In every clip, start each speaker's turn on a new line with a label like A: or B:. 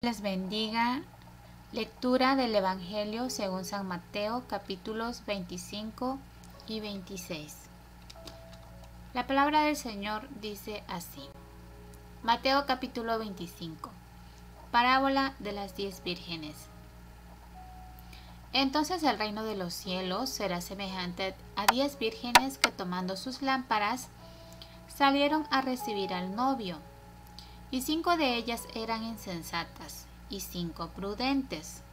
A: Les bendiga. Lectura del Evangelio según San Mateo, capítulos 25 y 26. La palabra del Señor dice así. Mateo capítulo 25. Parábola de las 10 vírgenes. Entonces el reino de los cielos será semejante a 10 vírgenes que, tomando sus lámparas, salieron a recibir al novio. Y 5 de ellas eran insensatas y 5 prudentes.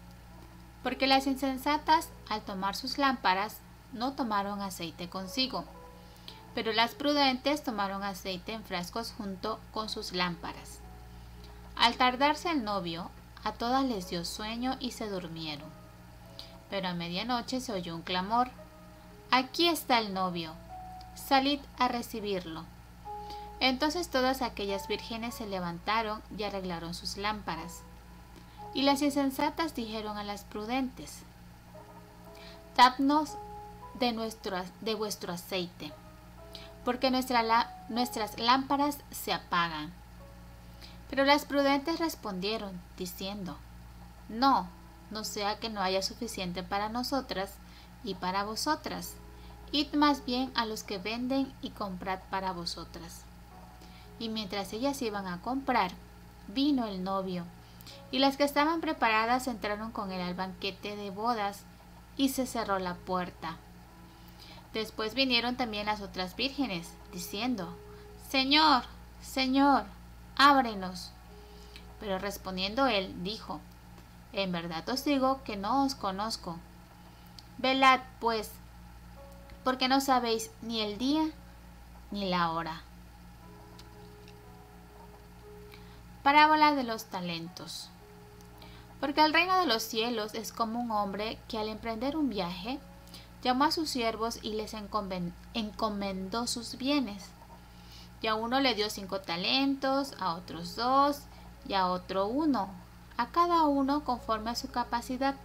A: Porque las insensatas, al tomar sus lámparas, no tomaron aceite consigo, pero las prudentes tomaron aceite en frascos junto con sus lámparas. Al tardarse el novio, a todas les dio sueño y se durmieron. Pero a medianoche se oyó un clamor: «Aquí está el novio, salid a recibirlo». Entonces todas aquellas vírgenes se levantaron y arreglaron sus lámparas. Y las insensatas dijeron a las prudentes: «Dadnos de vuestro aceite, porque nuestras lámparas se apagan». Pero las prudentes respondieron, diciendo: «No sea que no haya suficiente para nosotras y para vosotras. Id más bien a los que venden y comprad para vosotras». Y mientras ellas iban a comprar, vino el novio, y las que estaban preparadas entraron con él al banquete de bodas, y se cerró la puerta. Después vinieron también las otras vírgenes, diciendo: «Señor, Señor, ábrenos». Pero respondiendo él, dijo: «En verdad os digo que no os conozco. Velad, pues, porque no sabéis ni el día ni la hora». Parábola de los talentos. Porque el reino de los cielos es como un hombre que, al emprender un viaje, llamó a sus siervos y les encomendó sus bienes. Y a uno le dio 5 talentos, a otros 2 y a otro 1, a cada uno conforme a su capacidad,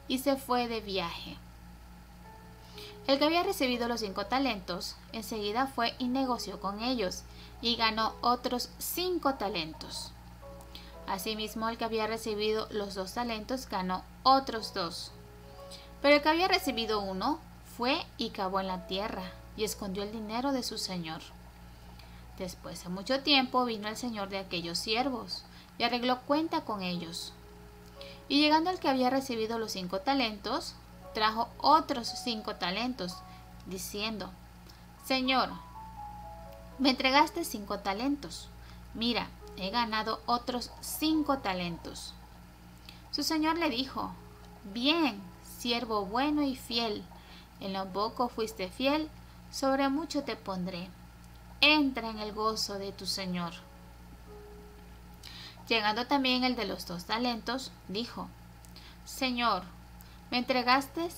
A: y se fue de viaje. El que había recibido los 5 talentos enseguida fue y negoció con ellos, y ganó otros 5 talentos. Asimismo, el que había recibido los 2 talentos ganó otros 2. Pero el que había recibido 1 fue y cavó en la tierra y escondió el dinero de su señor. Después de mucho tiempo vino el señor de aquellos siervos y arregló cuenta con ellos. Y llegando el que había recibido los 5 talentos, trajo otros 5 talentos, diciendo: «Señor, me entregaste 5 talentos. Mira, he ganado otros 5 talentos». Su señor le dijo: «Bien, siervo bueno y fiel. En lo poco fuiste fiel, sobre mucho te pondré. Entra en el gozo de tu señor». Llegando también el de los 2 talentos, dijo: «Señor, me entregaste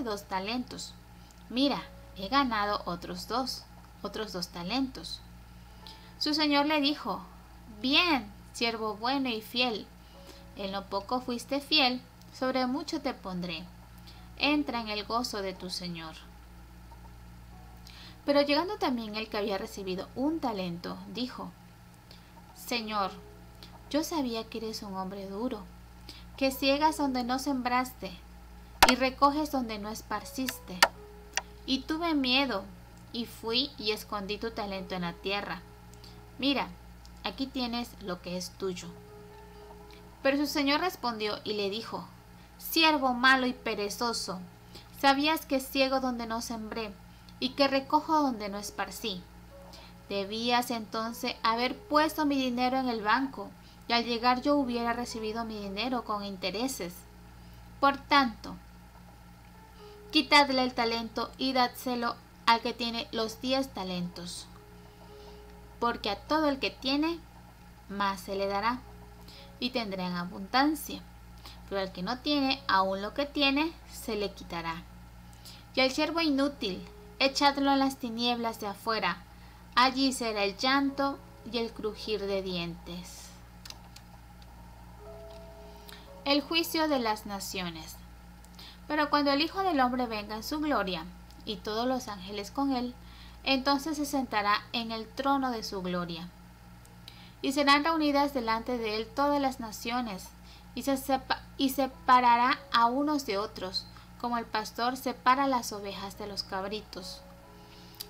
A: 2 talentos. Mira, he ganado otros dos talentos». Su señor le dijo: «Bien, siervo bueno y fiel. En lo poco fuiste fiel, sobre mucho te pondré. Entra en el gozo de tu señor». Pero llegando también el que había recibido 1 talento, dijo: «Señor, yo sabía que eres un hombre duro, que ciegas donde no sembraste y recoges donde no esparciste. Y tuve miedo, y fui y escondí tu talento en la tierra. Mira, aquí tienes lo que es tuyo». Pero su señor respondió y le dijo: «Siervo malo y perezoso, sabías que ciego donde no sembré y que recojo donde no esparcí. Debías entonces haber puesto mi dinero en el banco, y al llegar yo hubiera recibido mi dinero con intereses. Por tanto, quitadle el talento y dádselo al que tiene los 10 talentos. Porque a todo el que tiene, más se le dará, y tendrá en abundancia. Pero al que no tiene, aun lo que tiene, se le quitará. Y al siervo inútil, echadlo en las tinieblas de afuera. Allí será el llanto y el crujir de dientes». El juicio de las naciones. Pero cuando el Hijo del Hombre venga en su gloria, y todos los ángeles con él, entonces se sentará en el trono de su gloria. y serán reunidas delante de él todas las naciones, y separará a unos de otros, como el pastor separa las ovejas de los cabritos.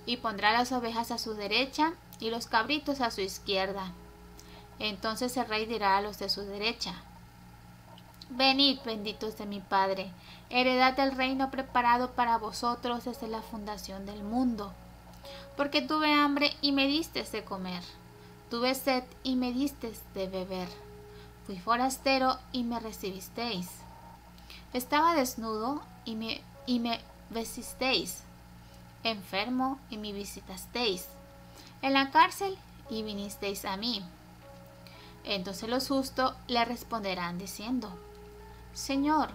A: Y pondrá las ovejas a su derecha y los cabritos a su izquierda. Entonces el rey dirá a los de su derecha: Venid, benditos de mi Padre, heredad del reino preparado para vosotros desde la fundación del mundo. Porque tuve hambre y me disteis de comer, tuve sed y me disteis de beber, fui forastero y me recibisteis, estaba desnudo y me vestisteis, enfermo y me visitasteis, en la cárcel y vinisteis a mí. Entonces los justos le responderán diciendo: Señor,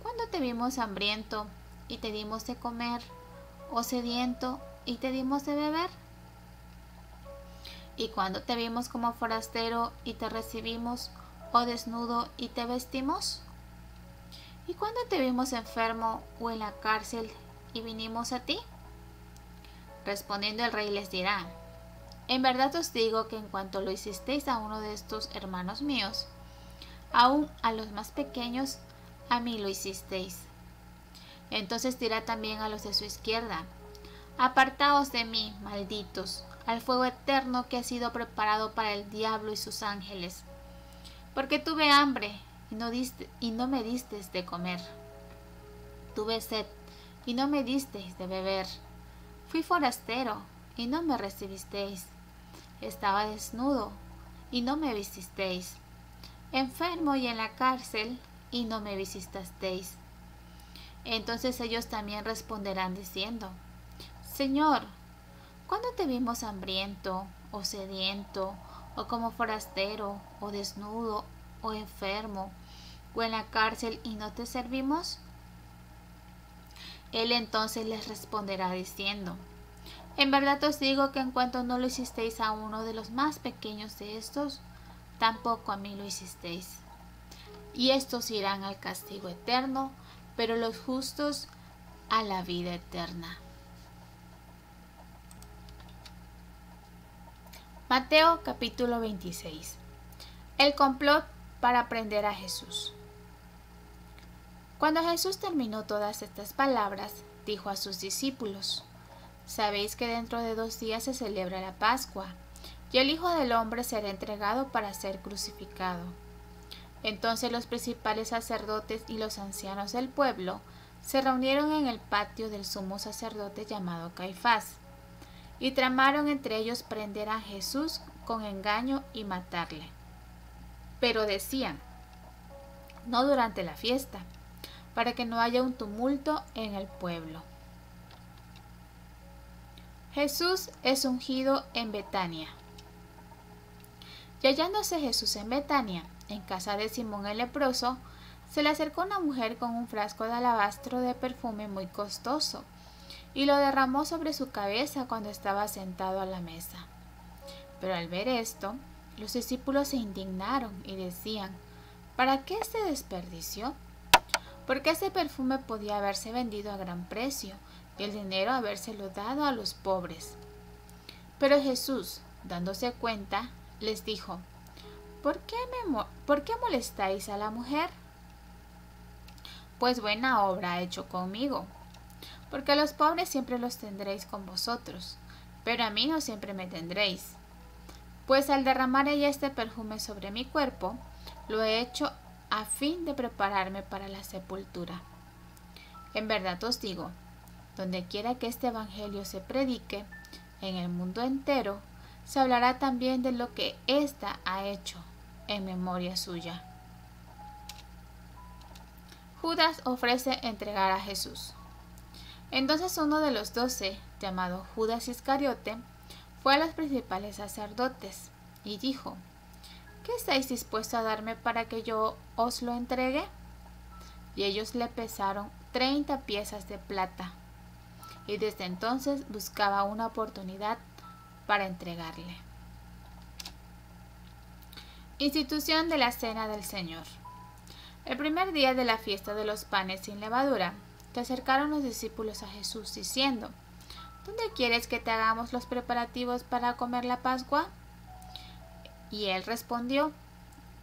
A: ¿cuándo te vimos hambriento y te dimos de comer, o sediento y te dimos de beber? ¿Y cuándo te vimos como forastero y te recibimos, o desnudo y te vestimos? ¿Y cuándo te vimos enfermo o en la cárcel y vinimos a ti? Respondiendo el rey les dirá: En verdad os digo que en cuanto lo hicisteis a uno de estos hermanos míos, aun a los más pequeños, a mí lo hicisteis. Entonces dirá también a los de su izquierda: Apartaos de mí, malditos, al fuego eterno que ha sido preparado para el diablo y sus ángeles. Porque tuve hambre y no me disteis de comer. Tuve sed y no me disteis de beber. Fui forastero y no me recibisteis. Estaba desnudo y no me vististeis. Enfermo y en la cárcel y no me visitasteis. Entonces ellos también responderán diciendo: Señor, ¿cuándo te vimos hambriento, o sediento, o como forastero, o desnudo, o enfermo, o en la cárcel y no te servimos? Él entonces les responderá diciendo: En verdad os digo que en cuanto no lo hicisteis a uno de los más pequeños de estos, tampoco a mí lo hicisteis. Y estos irán al castigo eterno, pero los justos a la vida eterna. Mateo capítulo 26. El complot para prender a Jesús. Cuando Jesús terminó todas estas palabras, dijo a sus discípulos: Sabéis que dentro de 2 días se celebra la Pascua, y el Hijo del Hombre será entregado para ser crucificado. Entonces los principales sacerdotes y los ancianos del pueblo se reunieron en el patio del sumo sacerdote llamado Caifás, y tramaron entre ellos prender a Jesús con engaño y matarle. Pero decían: No durante la fiesta, para que no haya un tumulto en el pueblo. Jesús es ungido en Betania. Y hallándose Jesús en Betania, en casa de Simón el leproso, se le acercó una mujer con un frasco de alabastro de perfume muy costoso, y lo derramó sobre su cabeza cuando estaba sentado a la mesa. Pero al ver esto, los discípulos se indignaron y decían: ¿Para qué este desperdicio? Porque ese perfume podía haberse vendido a gran precio y el dinero habérselo dado a los pobres. Pero Jesús, dándose cuenta, les dijo: ¿Por qué molestáis a la mujer? Pues buena obra ha hecho conmigo. Porque a los pobres siempre los tendréis con vosotros, pero a mí no siempre me tendréis. Pues al derramar ella este perfume sobre mi cuerpo, lo he hecho a fin de prepararme para la sepultura. En verdad os digo, donde quiera que este evangelio se predique, en el mundo entero, se hablará también de lo que ésta ha hecho, en memoria suya. Judas ofrece entregar a Jesús. Entonces uno de los 12, llamado Judas Iscariote, fue a los principales sacerdotes y dijo: ¿Qué estáis dispuestos a darme para que yo os lo entregue? Y ellos le pesaron 30 piezas de plata, y desde entonces buscaba una oportunidad para entregarle. Institución de la Cena del Señor. El primer día de la fiesta de los panes sin levadura, se acercaron los discípulos a Jesús diciendo: ¿Dónde quieres que te hagamos los preparativos para comer la Pascua? Y él respondió: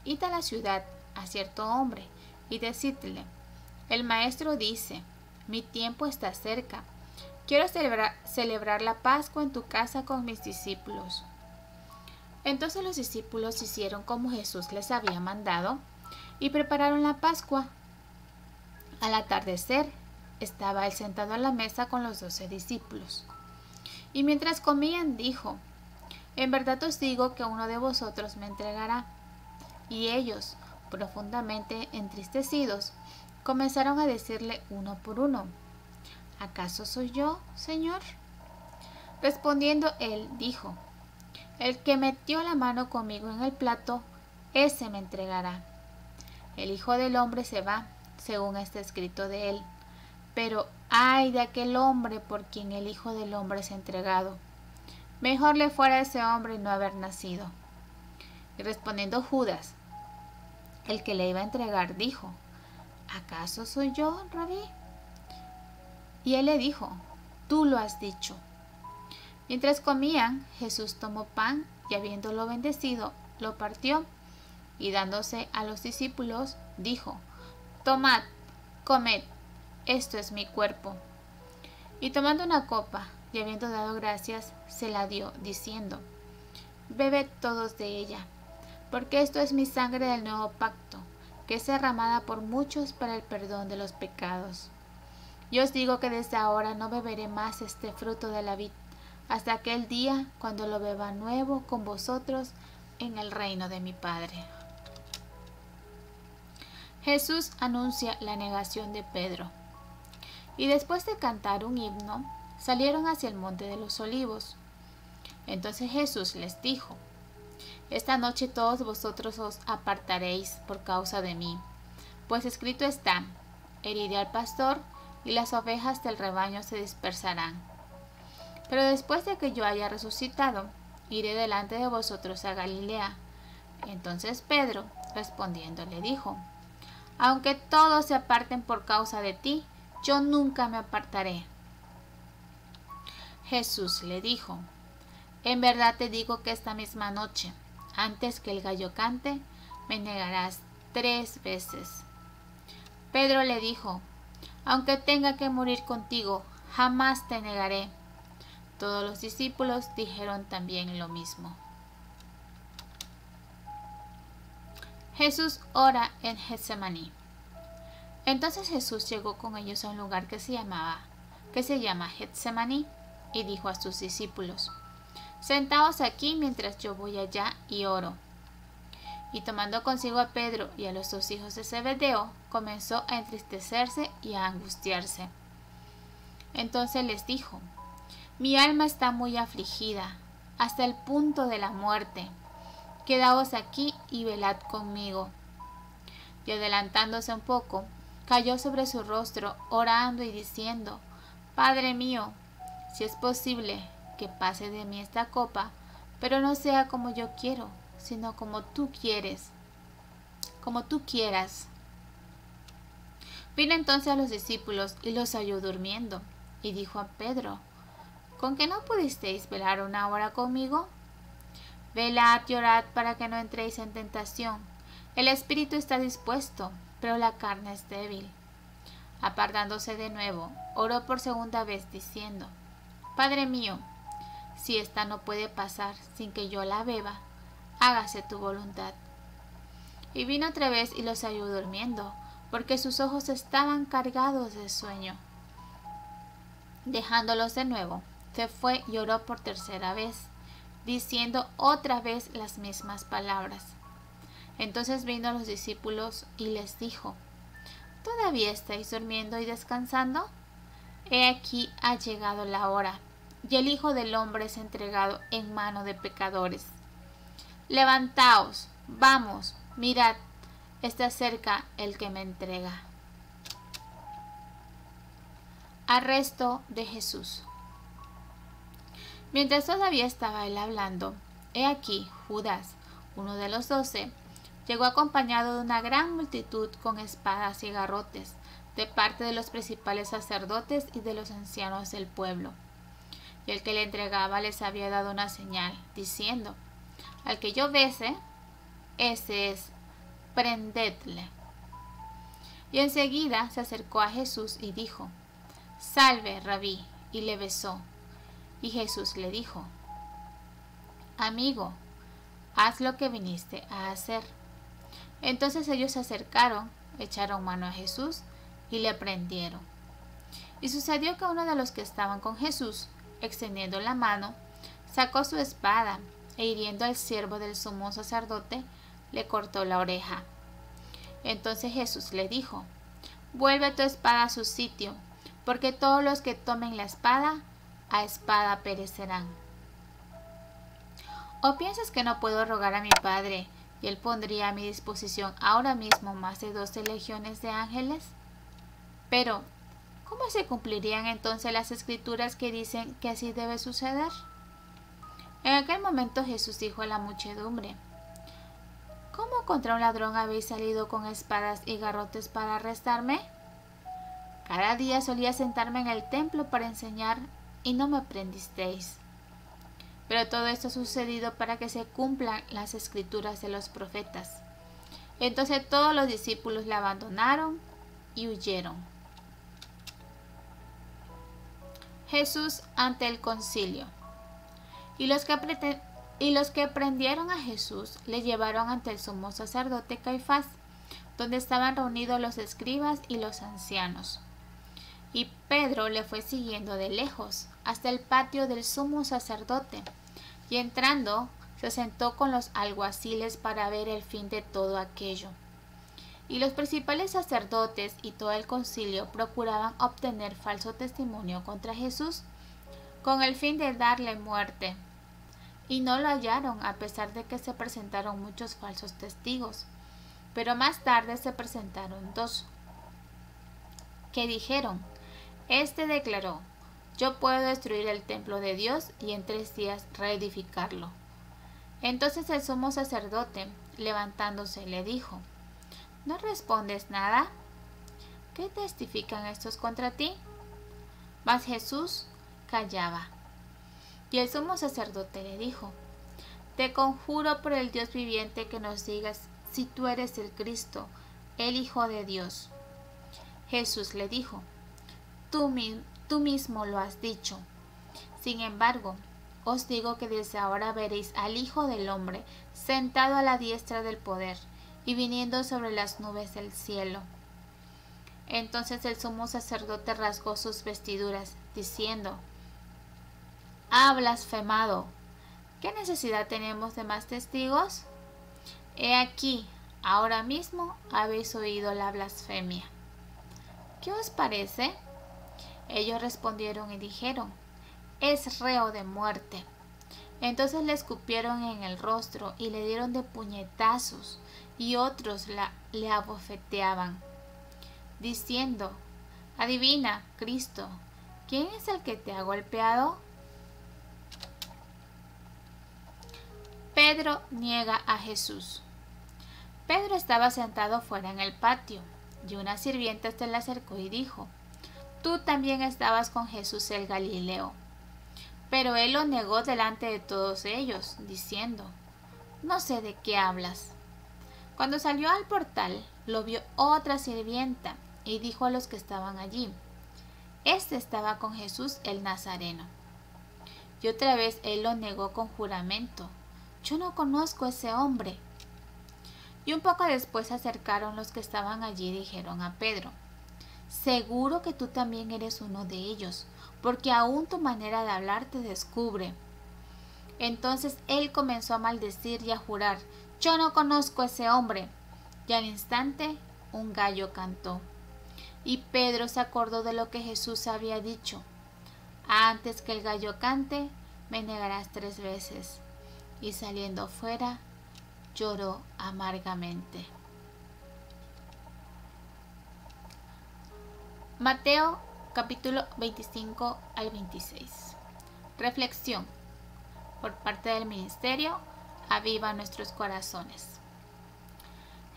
A: Id a la ciudad a cierto hombre y decidle: el maestro dice, mi tiempo está cerca. Quiero celebrar la Pascua en tu casa con mis discípulos. Entonces los discípulos hicieron como Jesús les había mandado y prepararon la Pascua. Al atardecer, estaba él sentado a la mesa con los 12 discípulos. Y mientras comían, dijo: en verdad os digo que uno de vosotros me entregará. Y ellos, profundamente entristecidos, comenzaron a decirle uno por uno: ¿acaso soy yo, Señor? Respondiendo él, dijo: el que metió la mano conmigo en el plato, ese me entregará. El Hijo del Hombre se va, según está escrito de él. Pero ay de aquel hombre por quien el Hijo del Hombre es entregado. Mejor le fuera a ese hombre no haber nacido. Y respondiendo Judas, el que le iba a entregar, dijo: ¿acaso soy yo, Rabí? Y él le dijo: tú lo has dicho. Mientras comían, Jesús tomó pan y habiéndolo bendecido, lo partió y dándose a los discípulos, dijo: tomad, comed, esto es mi cuerpo. Y tomando una copa y habiendo dado gracias, se la dio, diciendo: bebed todos de ella, porque esto es mi sangre del nuevo pacto, que es derramada por muchos para el perdón de los pecados. Yo os digo que desde ahora no beberé más este fruto de la vid, hasta aquel día cuando lo beba nuevo con vosotros en el reino de mi Padre. Jesús anuncia la negación de Pedro. Y después de cantar un himno, salieron hacia el monte de los olivos. Entonces Jesús les dijo: esta noche todos vosotros os apartaréis por causa de mí, pues escrito está: heriré al pastor y las ovejas del rebaño se dispersarán. Pero después de que yo haya resucitado, iré delante de vosotros a Galilea. Entonces Pedro, respondiendo, le dijo: aunque todos se aparten por causa de ti, yo nunca me apartaré. Jesús le dijo: en verdad te digo que esta misma noche, antes que el gallo cante, me negarás 3 veces. Pedro le dijo: aunque tenga que morir contigo, jamás te negaré. Todos los discípulos dijeron también lo mismo. Jesús ora en Getsemaní. Entonces Jesús llegó con ellos a un lugar que se llama Getsemaní, y dijo a sus discípulos: sentaos aquí mientras yo voy allá y oro. Y tomando consigo a Pedro y a los 2 hijos de Zebedeo, comenzó a entristecerse y a angustiarse. Entonces les dijo: mi alma está muy afligida, hasta el punto de la muerte. Quedaos aquí y velad conmigo. Y adelantándose un poco, cayó sobre su rostro, orando y diciendo: Padre mío, si es posible, que pase de mí esta copa, pero no sea como yo quiero, sino como tú quieras. Vino entonces a los discípulos y los halló durmiendo, y dijo a Pedro: ¿con qué no pudisteis velar 1 hora conmigo? Velad y orad para que no entréis en tentación. El espíritu está dispuesto, pero la carne es débil. Apartándose de nuevo, oró por 2ª vez, diciendo: Padre mío, si esta no puede pasar sin que yo la beba, hágase tu voluntad. Y vino otra vez y los halló durmiendo, porque sus ojos estaban cargados de sueño. Dejándolos de nuevo, se fue y oró por 3ª vez, diciendo otra vez las mismas palabras. Entonces vino a los discípulos y les dijo: ¿todavía estáis durmiendo y descansando? He aquí ha llegado la hora, y el Hijo del Hombre es entregado en mano de pecadores. Levantaos, vamos, mirad, está cerca el que me entrega. Arresto de Jesús. Mientras todavía estaba él hablando, he aquí Judas, uno de los 12, llegó acompañado de una gran multitud con espadas y garrotes, de parte de los principales sacerdotes y de los ancianos del pueblo. Y el que le entregaba les había dado una señal, diciendo: Al que yo bese, ese es, prendedle. Y enseguida se acercó a Jesús y dijo: Salve, Rabí, y le besó. Y Jesús le dijo: Amigo, haz lo que viniste a hacer. Entonces ellos se acercaron, echaron mano a Jesús y le prendieron. Y sucedió que uno de los que estaban con Jesús, extendiendo la mano, sacó su espada e hiriendo al siervo del sumo sacerdote, le cortó la oreja. Entonces Jesús le dijo: Vuelve tu espada a su sitio, porque todos los que tomen la espada, a espada perecerán. ¿O piensas que no puedo rogar a mi Padre, y Él pondría a mi disposición ahora mismo más de 12 legiones de ángeles? Pero, ¿cómo se cumplirían entonces las escrituras que dicen que así debe suceder? En aquel momento Jesús dijo a la muchedumbre: ¿Cómo contra un ladrón habéis salido con espadas y garrotes para arrestarme? Cada día solía sentarme en el templo para enseñar y no me prendisteis. Pero todo esto ha sucedido para que se cumplan las escrituras de los profetas. Entonces todos los discípulos le abandonaron y huyeron. Jesús ante el concilio. Y los que prendieron a Jesús le llevaron ante el sumo sacerdote Caifás, donde estaban reunidos los escribas y los ancianos. Y Pedro le fue siguiendo de lejos hasta el patio del sumo sacerdote, y entrando se sentó con los alguaciles para ver el fin de todo aquello. Y los principales sacerdotes y todo el concilio procuraban obtener falso testimonio contra Jesús, con el fin de darle muerte. Y no lo hallaron, a pesar de que se presentaron muchos falsos testigos. Pero más tarde se presentaron 2, que dijeron: Este declaró: Yo puedo destruir el templo de Dios y en 3 días reedificarlo. Entonces el sumo sacerdote, levantándose, le dijo: ¿No respondes nada? ¿Qué testifican estos contra ti? Mas Jesús callaba. Y el sumo sacerdote le dijo: Te conjuro por el Dios viviente que nos digas si tú eres el Cristo, el Hijo de Dios. Jesús le dijo: Tú mismo lo has dicho. Sin embargo, os digo que desde ahora veréis al Hijo del Hombre sentado a la diestra del poder y viniendo sobre las nubes del cielo. Entonces el sumo sacerdote rasgó sus vestiduras, diciendo: Ha blasfemado. ¿Qué necesidad tenemos de más testigos? He aquí, ahora mismo habéis oído la blasfemia. ¿Qué os parece? Ellos respondieron y dijeron: Es reo de muerte. Entonces le escupieron en el rostro y le dieron de puñetazos, y otros le abofeteaban, diciendo: Adivina, Cristo, ¿quién es el que te ha golpeado? Pedro niega a Jesús. Pedro estaba sentado fuera en el patio, y una sirvienta se le acercó y dijo: Tú también estabas con Jesús el Galileo. Pero él lo negó delante de todos ellos, diciendo: No sé de qué hablas. Cuando salió al portal, lo vio otra sirvienta, y dijo a los que estaban allí: Este estaba con Jesús el Nazareno. Y otra vez él lo negó con juramento: Yo no conozco a ese hombre. Y un poco después se acercaron los que estaban allí y dijeron a Pedro: Seguro que tú también eres uno de ellos, porque aún tu manera de hablar te descubre. Entonces él comenzó a maldecir y a jurar: Yo no conozco a ese hombre. Y al instante un gallo cantó. Y Pedro se acordó de lo que Jesús había dicho: Antes que el gallo cante, me negarás 3 veces. Y saliendo fuera, lloró amargamente. Mateo capítulo 25 al 26. Reflexión por parte del ministerio Aviva Nuestros Corazones.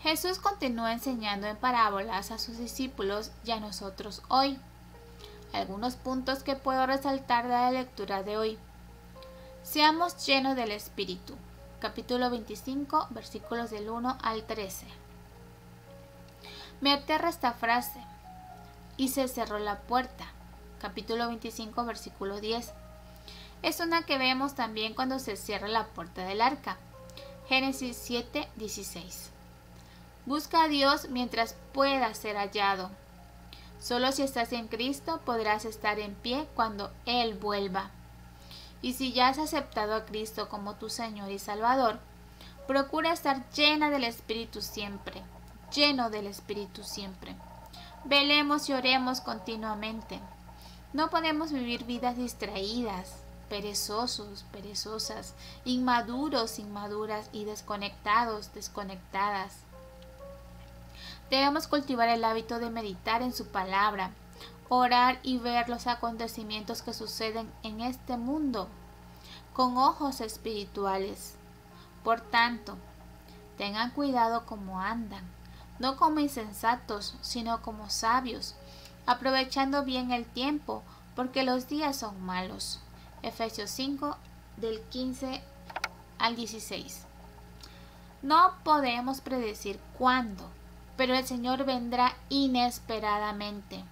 A: Jesús continúa enseñando en parábolas a sus discípulos y a nosotros hoy. Algunos puntos que puedo resaltar de la lectura de hoy. Seamos llenos del Espíritu. capítulo 25, versículos del 1 al 13. Me aterra esta frase: y se cerró la puerta. Capítulo 25, versículo 10. Es una que vemos también cuando se cierra la puerta del arca. Génesis 7, 16. Busca a Dios mientras pueda ser hallado. Solo si estás en Cristo podrás estar en pie cuando Él vuelva. Y si ya has aceptado a Cristo como tu Señor y Salvador, procura estar llena del Espíritu siempre, lleno del Espíritu siempre. Velemos y oremos continuamente. No podemos vivir vidas distraídas, perezosos, perezosas, inmaduros, inmaduras y desconectados, desconectadas. Debemos cultivar el hábito de meditar en su palabra, orar y ver los acontecimientos que suceden en este mundo con ojos espirituales. Por tanto, tengan cuidado cómo andan, no como insensatos, sino como sabios, aprovechando bien el tiempo, porque los días son malos. Efesios 5, del 15 al 16. No podemos predecir cuándo, pero el Señor vendrá inesperadamente.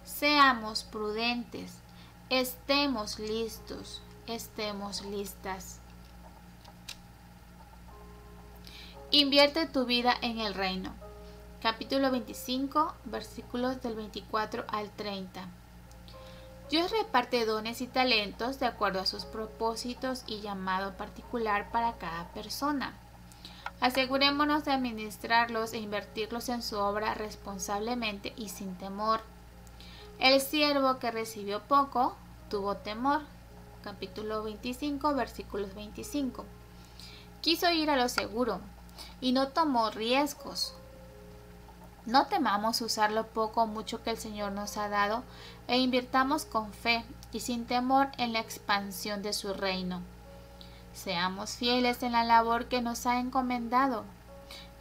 A: Seamos prudentes, estemos listos, estemos listas. Invierte tu vida en el reino. Capítulo 25, versículos del 24 al 30. Dios reparte dones y talentos de acuerdo a sus propósitos y llamado particular para cada persona. Asegurémonos de administrarlos e invertirlos en su obra responsablemente y sin temor. El siervo que recibió poco tuvo temor. Capítulo 25, versículos 25. Quiso ir a lo seguro y no tomó riesgos. No temamos usar lo poco o mucho que el Señor nos ha dado e invirtamos con fe y sin temor en la expansión de su reino. Seamos fieles en la labor que nos ha encomendado.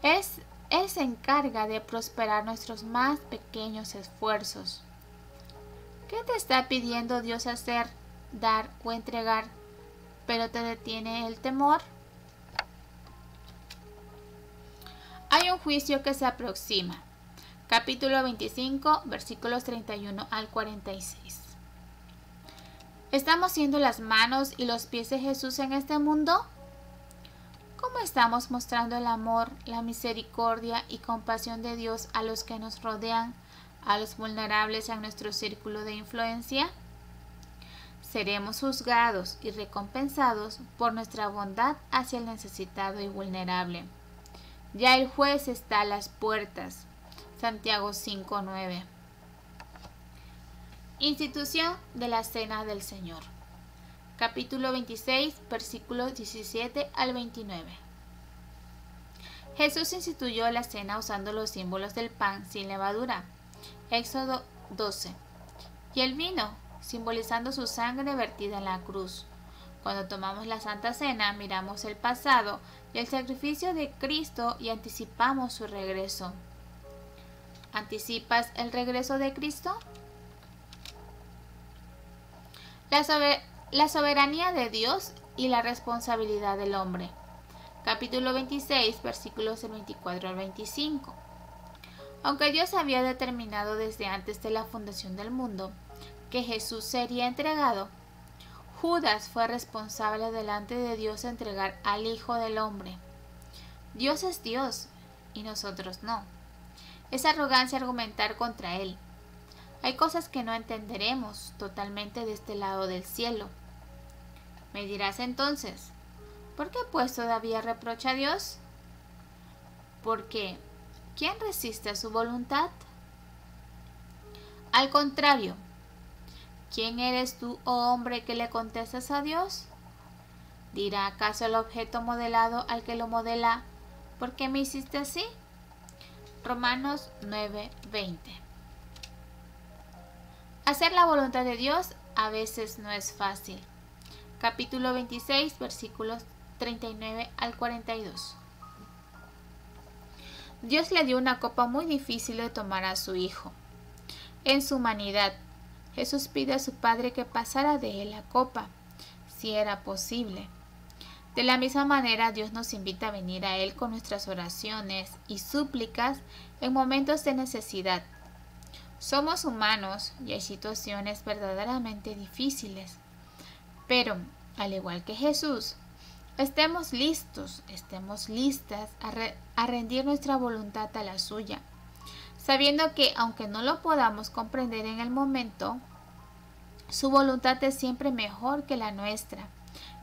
A: Él se encarga de prosperar nuestros más pequeños esfuerzos. ¿Qué te está pidiendo Dios hacer, dar o entregar, pero te detiene el temor? Hay un juicio que se aproxima. Capítulo 25, versículos 31 al 46. ¿Estamos siendo las manos y los pies de Jesús en este mundo? ¿Cómo estamos mostrando el amor, la misericordia y compasión de Dios a los que nos rodean, a los vulnerables en nuestro círculo de influencia? Seremos juzgados y recompensados por nuestra bondad hacia el necesitado y vulnerable. Ya el juez está a las puertas. Santiago 5:9. Institución de la Cena del Señor. Capítulo 26, versículos 17 al 29. Jesús instituyó la cena usando los símbolos del pan sin levadura. Éxodo 12. Y el vino, simbolizando su sangre vertida en la cruz. Cuando tomamos la Santa Cena, miramos el pasado y el sacrificio de Cristo y anticipamos su regreso. ¿Anticipas el regreso de Cristo? La soberanía de Dios y la responsabilidad del hombre. Capítulo 26, versículos del 24 al 25. Aunque Dios había determinado desde antes de la fundación del mundo que Jesús sería entregado, Judas fue responsable delante de Dios de entregar al Hijo del Hombre. Dios es Dios y nosotros no. Es arrogancia argumentar contra Él. Hay cosas que no entenderemos totalmente de este lado del cielo. Me dirás entonces, ¿por qué pues todavía reprocha a Dios? Porque, ¿quién resiste a su voluntad? Al contrario, ¿quién eres tú, oh hombre, que le contestas a Dios? ¿Dirá acaso el objeto modelado al que lo modela, ¿por qué me hiciste así? Romanos 9:20. Hacer la voluntad de Dios a veces no es fácil. Capítulo 26, versículos 39 al 42. Dios le dio una copa muy difícil de tomar a su Hijo. En su humanidad, Jesús pide a su Padre que pasara de él la copa, si era posible. De la misma manera, Dios nos invita a venir a Él con nuestras oraciones y súplicas en momentos de necesidad. Somos humanos y hay situaciones verdaderamente difíciles, pero, al igual que Jesús, estemos listos, estemos listas a rendir nuestra voluntad a la suya, sabiendo que, aunque no lo podamos comprender en el momento, su voluntad es siempre mejor que la nuestra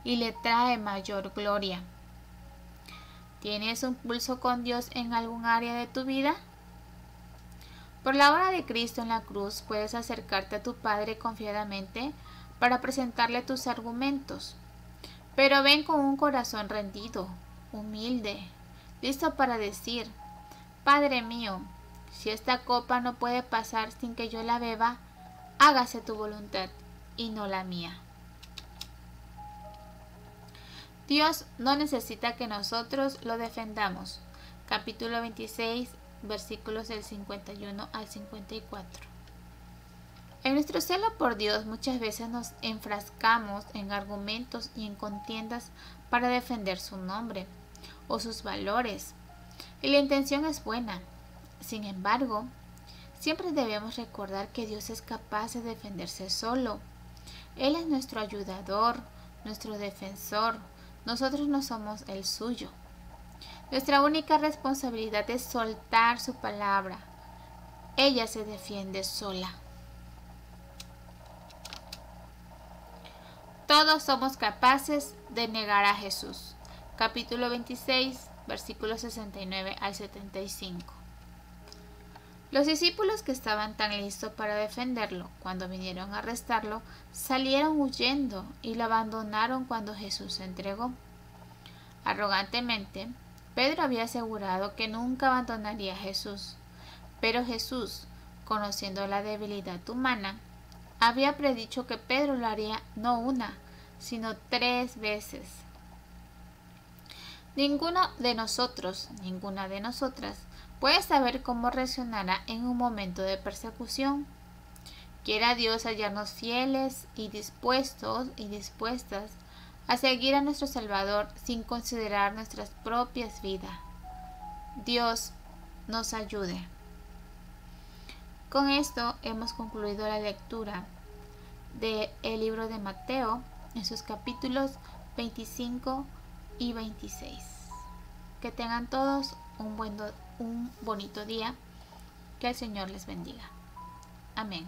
A: y le trae mayor gloria. ¿Tienes un pulso con Dios en algún área de tu vida? Por la obra de Cristo en la cruz puedes acercarte a tu Padre confiadamente para presentarle tus argumentos. Pero ven con un corazón rendido, humilde, listo para decir: Padre mío, si esta copa no puede pasar sin que yo la beba, hágase tu voluntad y no la mía. Dios no necesita que nosotros lo defendamos. Capítulo 26, versículos del 51 al 54. En nuestro celo por Dios muchas veces nos enfrascamos en argumentos y en contiendas para defender su nombre o sus valores, y la intención es buena. Sin embargo, siempre debemos recordar que Dios es capaz de defenderse solo. Él es nuestro ayudador, nuestro defensor. Nosotros no somos el suyo. Nuestra única responsabilidad es soltar su palabra. Ella se defiende sola. Todos somos capaces de negar a Jesús. Capítulo 26, versículos 69 al 75. Los discípulos que estaban tan listos para defenderlo cuando vinieron a arrestarlo, salieron huyendo y lo abandonaron cuando Jesús se entregó. Arrogantemente, Pedro había asegurado que nunca abandonaría a Jesús, pero Jesús, conociendo la debilidad humana, había predicho que Pedro lo haría no una, sino 3 veces. Ninguno de nosotros, ninguna de nosotras, puede saber cómo reaccionará en un momento de persecución. Quiera Dios hallarnos fieles y dispuestos y dispuestas a seguir a nuestro Salvador sin considerar nuestras propias vidas. Dios nos ayude. Con esto hemos concluido la lectura del libro de Mateo en sus capítulos 25 y 26. Que tengan todos un bonito día. Que el Señor les bendiga. Amén.